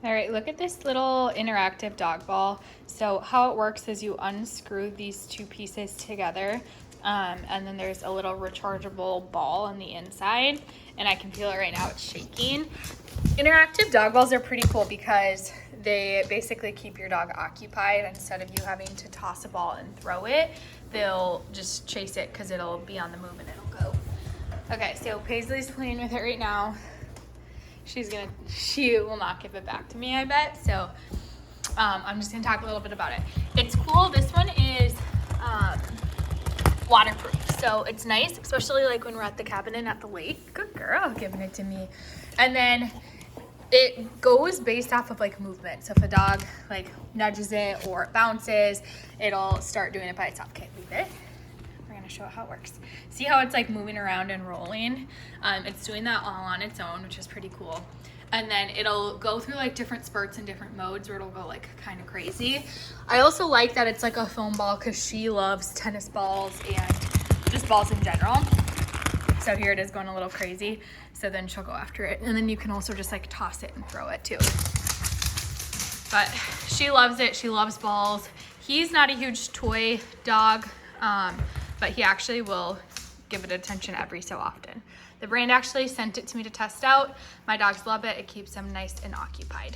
All right, look at this little interactive dog ball. So how it works is you unscrew these two pieces together, and then there's a little rechargeable ball on the inside, and I can feel it right now, it's shaking. Interactive dog balls are pretty cool because they basically keep your dog occupied. Instead of you having to toss a ball and throw it, they'll just chase it because it'll be on the move and it'll go. Okay, so Paisley's playing with it right now. She will not give it back to me, I bet. So I'm just gonna talk a little bit about it. It's cool. This one is waterproof, so it's nice, especially like when we're at the cabin and at the lake. Good girl, giving it to me. And then it goes based off of like movement. So if a dog like nudges it or it bounces, it'll start doing it by itself. Okay, leave it. We're gonna show it how it works. See how it's like moving around and rolling? It's doing that all on its own, which is pretty cool. And then it'll go through like different spurts and different modes where it'll go like kind of crazy. I also like that it's like a foam ball because she loves tennis balls and just balls in general. So here it is going a little crazy. So then she'll go after it. And then you can also just like toss it and throw it too. But she loves it. She loves balls. He's not a huge toy dog, but he actually will give it attention every so often. The brand actually sent it to me to test out. My dogs love it. It keeps them nice and occupied.